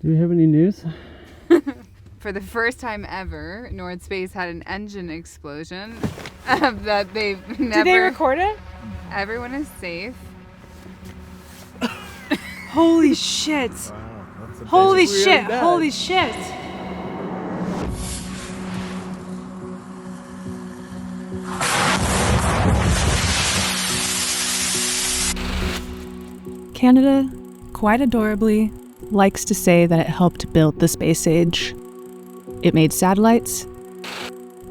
Do we have any news? For the first time ever, NordSpace had an engine explosion that they've never... Did they record it? Everyone is safe. Holy shit. Wow, that's Holy shit. Holy shit. Canada, quite adorably, likes to say that it helped build the space age. It made satellites.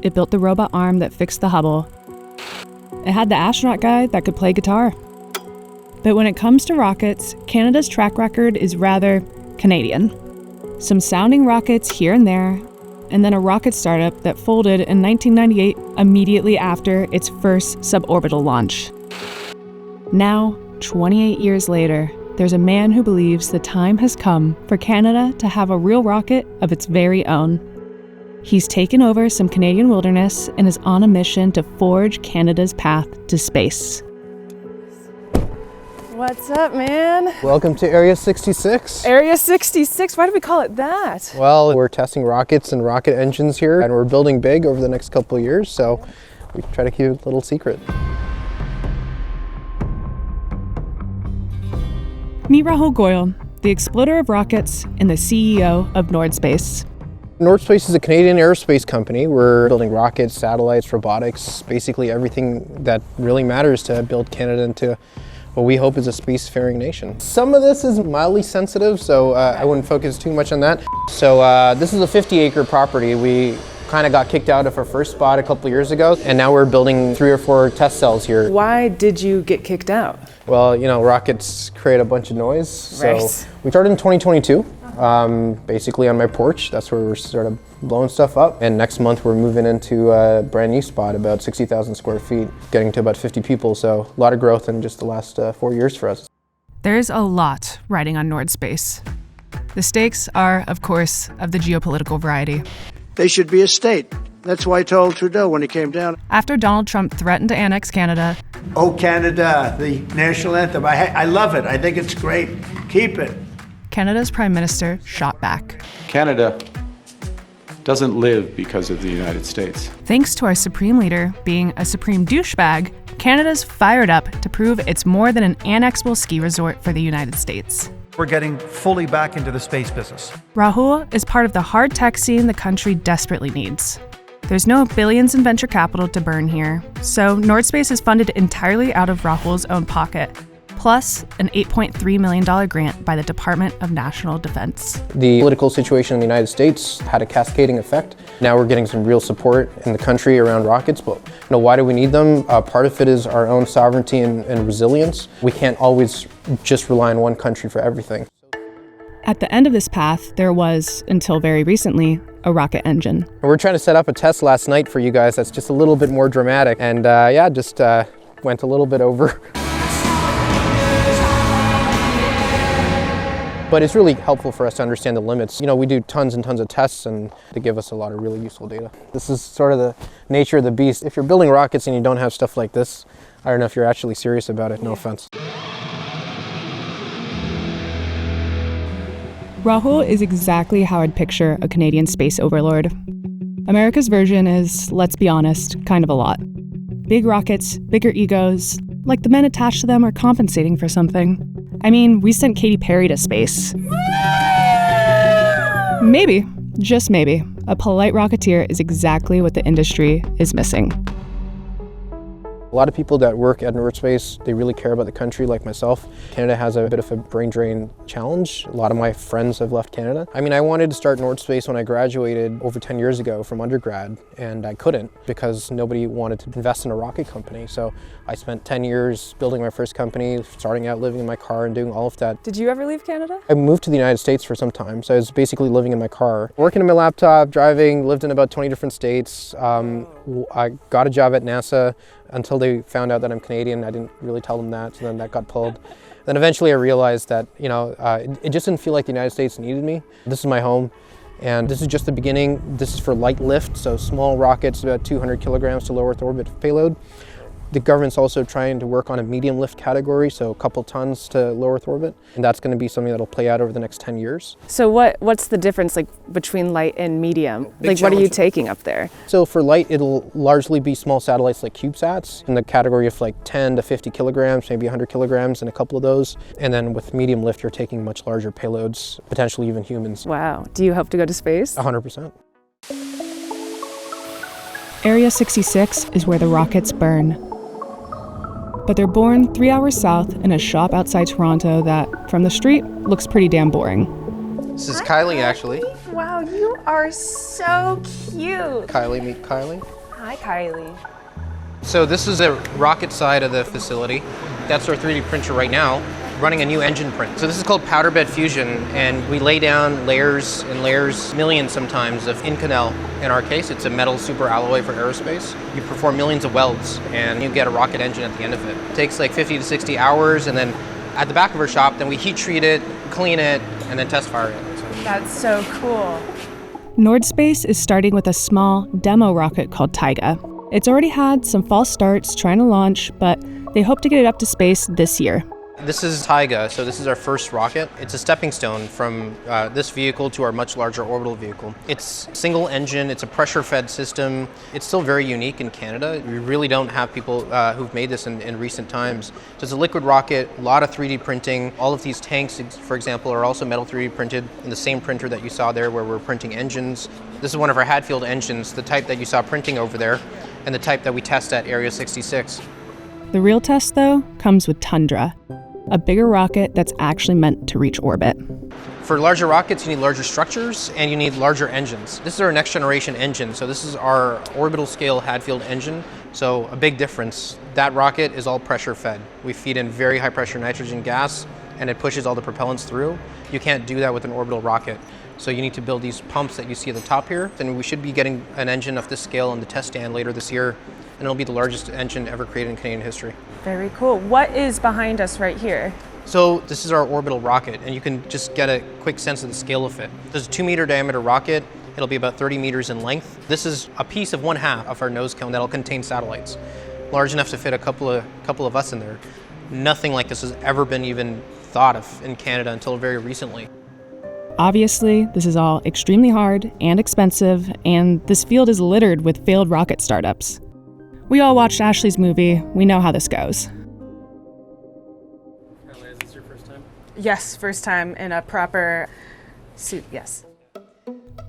It built the robot arm that fixed the Hubble. It had the astronaut guy that could play guitar. But when it comes to rockets, Canada's track record is rather Canadian. Some sounding rockets here and there, and then a rocket startup that folded in 1998 immediately after its first suborbital launch. Now, 28 years later, there's a man who believes the time has come for Canada to have a real rocket of its very own. He's taken over some Canadian wilderness and is on a mission to forge Canada's path to space. What's up, man? Welcome to Area 66. Area 66, why do we call it that? Well, we're testing rockets and rocket engines here, and we're building big over the next couple of years, so we try to keep it a little secret. Meet Rahul Goel, the exploder of rockets and the CEO of NordSpace. NordSpace is a Canadian aerospace company. We're building rockets, satellites, robotics, basically everything that really matters to build Canada into what we hope is a spacefaring nation. Some of this is mildly sensitive, so I wouldn't focus too much on that. So this is a 50-acre property. We kind of got kicked out of our first spot a couple of years ago, and now we're building 3 or 4 test cells here. Why did you get kicked out? Well, you know, rockets create a bunch of noise. So Right. we started in 2022, basically on my porch. That's where we're sort of blowing stuff up. And next month we're moving into a brand new spot, about 60,000 square feet, getting to about 50 people. So a lot of growth in just the last 4 years for us. There's a lot riding on NordSpace. The stakes are, of course, of the geopolitical variety. They should be a state. That's why I told Trudeau when he came down. After Donald Trump threatened to annex Canada, Oh, Canada, the national anthem. I love it. I think it's great. Keep it. Canada's Prime Minister shot back. Canada doesn't live because of the United States. Thanks to our Supreme Leader being a supreme douchebag, Canada's fired up to prove it's more than an annexable ski resort for the United States. We're getting fully back into the space business. Rahul is part of the hard tech scene the country desperately needs. There's no billions in venture capital to burn here, so NordSpace is funded entirely out of Rahul's own pocket, plus an $8.3 million grant by the Department of National Defense. The political situation in the United States had a cascading effect. Now we're getting some real support in the country around rockets, but why do we need them? Part of it is our own sovereignty and resilience. We can't always just rely on one country for everything. At the end of this path, there was, until very recently, a rocket engine. We're trying to set up a test last night for you guys that's just a little bit more dramatic, and just went a little bit over. But it's really helpful for us to understand the limits. You know, we do tons and tons of tests, and they give us a lot of really useful data. This is sort of the nature of the beast. If you're building rockets and you don't have stuff like this, I don't know if you're actually serious about it, no offense. Rahul is exactly how I'd picture a Canadian space overlord. America's version is, let's be honest, kind of a lot. Big rockets, bigger egos, like the men attached to them are compensating for something. I mean, we sent Katy Perry to space. Maybe, just maybe, a polite rocketeer is exactly what the industry is missing. A lot of people that work at NordSpace, they really care about the country, like myself. Canada has a bit of a brain drain challenge. A lot of my friends have left Canada. I mean, I wanted to start NordSpace when I graduated over 10 years ago from undergrad, and I couldn't because nobody wanted to invest in a rocket company. So I spent 10 years building my first company, starting out living in my car and doing all of that. Did you ever leave Canada? I moved to the United States for some time, so I was basically living in my car, working on my laptop, driving, lived in about 20 different states. I got a job at NASA until they found out that I'm Canadian. I didn't really tell them that, so then that got pulled. Then eventually I realized that, it just didn't feel like the United States needed me. This is my home, and this is just the beginning. This is for light lift, so small rockets, about 200 kilograms to low Earth orbit payload. The government's also trying to work on a medium lift category, so a couple tons to low Earth orbit. And that's going to be something that'll play out over the next 10 years. So what's the difference like between light and medium? Big What are you challenge. taking up there? So for light, it'll largely be small satellites like CubeSats in the category of like 10 to 50 kilograms, maybe 100 kilograms in a couple of those. And then with medium lift, you're taking much larger payloads, potentially even humans. Wow. Do you hope to go to space? 100%. Area 66 is where the rockets burn. But they're born 3 hours south in a shop outside Toronto that, from the street, looks pretty damn boring. This is Kylie, actually. Wow, you are so cute. Kylie, meet Kylie. Hi, Kylie. So this is the rocket side of the facility. That's our 3D printer right now, running a new engine print. So this is called powder bed fusion, and we lay down layers and layers, millions sometimes, of Inconel. In our case, it's a metal superalloy for aerospace. You perform millions of welds, and you get a rocket engine at the end of it. It takes like 50 to 60 hours, and then at the back of our shop, then we heat treat it, clean it, and then test fire it. That's so cool. NordSpace is starting with a small demo rocket called Taiga. It's already had some false starts trying to launch, but they hope to get it up to space this year. This is Taiga, so this is our first rocket. It's a stepping stone from this vehicle to our much larger orbital vehicle. It's single engine, it's a pressure-fed system. It's still very unique in Canada. We really don't have people who've made this in recent times. So it's a liquid rocket, a lot of 3D printing. All of these tanks, for example, are also metal 3D printed in the same printer that you saw there where we're printing engines. This is one of our Hadfield engines, the type that you saw printing over there, and the type that we test at Area 66. The real test, though, comes with Tundra, a bigger rocket that's actually meant to reach orbit. For larger rockets, you need larger structures and you need larger engines. This is our next generation engine. So this is our orbital scale Hadfield engine. So a big difference. That rocket is all pressure fed. We feed in very high pressure nitrogen gas and it pushes all the propellants through. You can't do that with an orbital rocket. So you need to build these pumps that you see at the top here. Then we should be getting an engine of this scale in the test stand later this year. And it'll be the largest engine ever created in Canadian history. Very cool. What is behind us right here? So this is our orbital rocket, and you can just get a quick sense of the scale of it. There's a 2-meter diameter rocket. It'll be about 30 meters in length. This is a piece of 1/2 of our nose cone that'll contain satellites, large enough to fit a couple of us in there. Nothing like this has ever been even thought of in Canada until very recently. Obviously, this is all extremely hard and expensive, and this field is littered with failed rocket startups. We all watched Ashley's movie. We know how this goes. Is this your first time? Yes, first time in a proper suit, yes.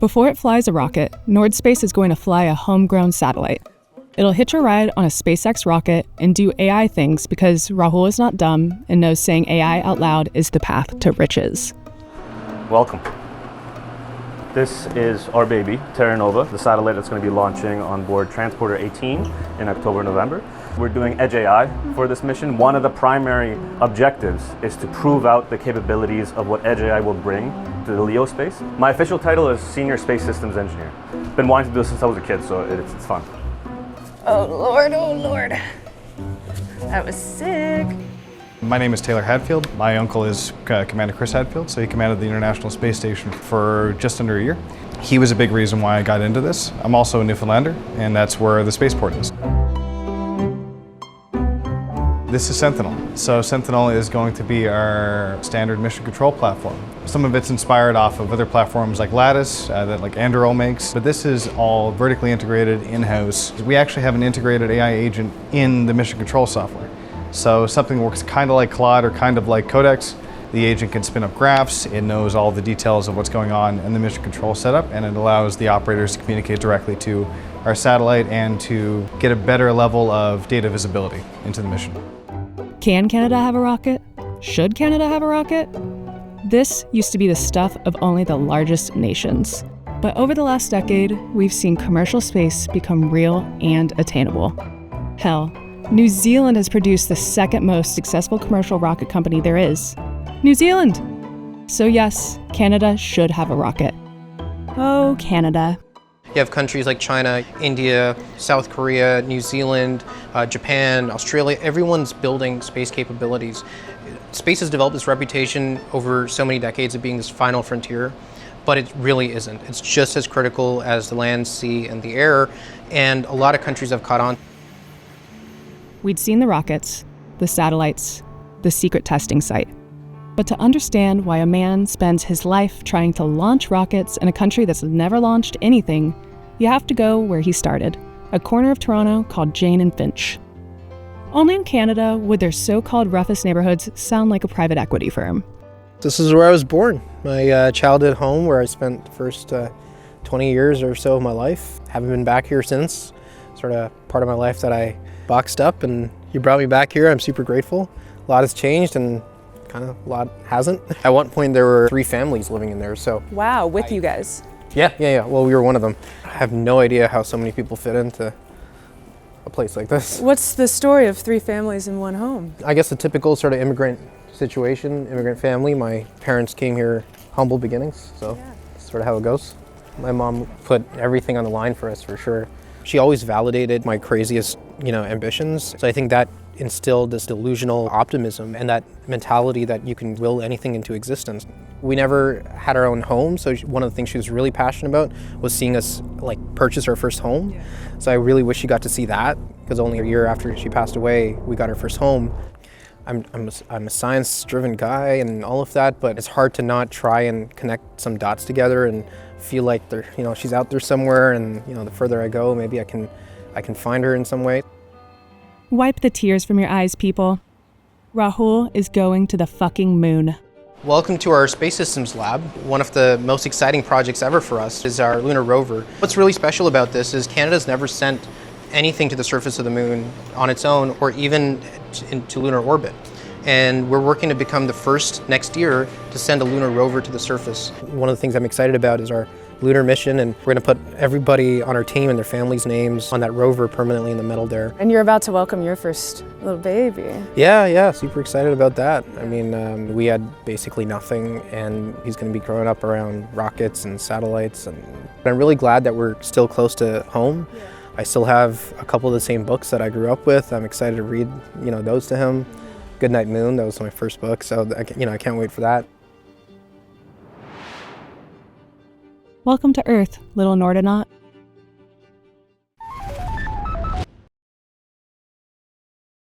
Before it flies a rocket, NordSpace is going to fly a homegrown satellite. It'll hitch a ride on a SpaceX rocket and do AI things because Rahul is not dumb and knows saying AI out loud is the path to riches. Welcome. This is our baby, TerraNova, the satellite that's going to be launching on board Transporter 18 in October, November. We're doing Edge AI for this mission. One of the primary objectives is to prove out the capabilities of what Edge AI will bring to the LEO space. My official title is Senior Space Systems Engineer. Been wanting to do this since I was a kid, so it's fun. Oh Lord. That was sick. My name is Taylor Hadfield. My uncle is Commander Chris Hadfield, so he commanded the International Space Station for just under a year. He was a big reason why I got into this. I'm also a Newfoundlander, and that's where the spaceport is. This is Sentinel. So Sentinel is going to be our standard mission control platform. Some of it's inspired off of other platforms like Lattice, that like Anduril makes, but this is all vertically integrated in-house. We actually have an integrated AI agent in the mission control software. So something works kind of like Claude or kind of like Codex. The agent can spin up graphs, it knows all the details of what's going on in the mission control setup, and it allows the operators to communicate directly to our satellite and to get a better level of data visibility into the mission. Can Canada have a rocket? Should Canada have a rocket? This used to be the stuff of only the largest nations. But over the last decade, we've seen commercial space become real and attainable. Hell, New Zealand has produced the second most successful commercial rocket company there is. New Zealand! So yes, Canada should have a rocket. Oh, Canada. You have countries like China, India, South Korea, New Zealand, Japan, Australia. Everyone's building space capabilities. Space has developed this reputation over so many decades of being this final frontier, but it really isn't. It's just as critical as the land, sea, and the air, and a lot of countries have caught on. We'd seen the rockets, the satellites, the secret testing site. But to understand why a man spends his life trying to launch rockets in a country that's never launched anything, you have to go where he started, a corner of Toronto called Jane and Finch. Only in Canada would their so-called roughest neighborhoods sound like a private equity firm. This is where I was born, my childhood home where I spent the first 20 years or so of my life. Haven't been back here since. Sort of part of my life that I boxed up, and you brought me back here. I'm super grateful. A lot has changed and kind of a lot hasn't. At one point there were 3 families living in there, so. Wow, with you guys. Yeah. Well, we were one of them. I have no idea how so many people fit into a place like this. What's the story of 3 families in one home? I guess the typical sort of immigrant situation, immigrant family. My parents came here humble beginnings, so that's sort of how it goes. My mom put everything on the line for us, for sure. She always validated my craziest, ambitions. So I think that instilled this delusional optimism and that mentality that you can will anything into existence. We never had our own home, so one of the things she was really passionate about was seeing us purchase our first home. Yeah. So I really wish she got to see that, because only a year after she passed away, we got our first home. I'm a science-driven guy and all of that, but it's hard to not try and connect some dots together and feel like she's out there somewhere, and the further I go, maybe I can find her in some way. Wipe the tears from your eyes, people. Rahul is going to the fucking moon. Welcome to our Space Systems Lab. One of the most exciting projects ever for us is our lunar rover. What's really special about this is Canada's never sent anything to the surface of the moon on its own, or even into lunar orbit. And we're working to become the first next year to send a lunar rover to the surface. One of the things I'm excited about is our lunar mission, and we're going to put everybody on our team and their families' names on that rover permanently in the middle there. And you're about to welcome your first little baby. Yeah, super excited about that. I mean, we had basically nothing, and he's going to be growing up around rockets and satellites. And I'm really glad that we're still close to home. Yeah. I still have a couple of the same books that I grew up with. I'm excited to read, those to him. Goodnight Moon, that was my first book, so I can't wait for that. Welcome to Earth, little Nordonaut.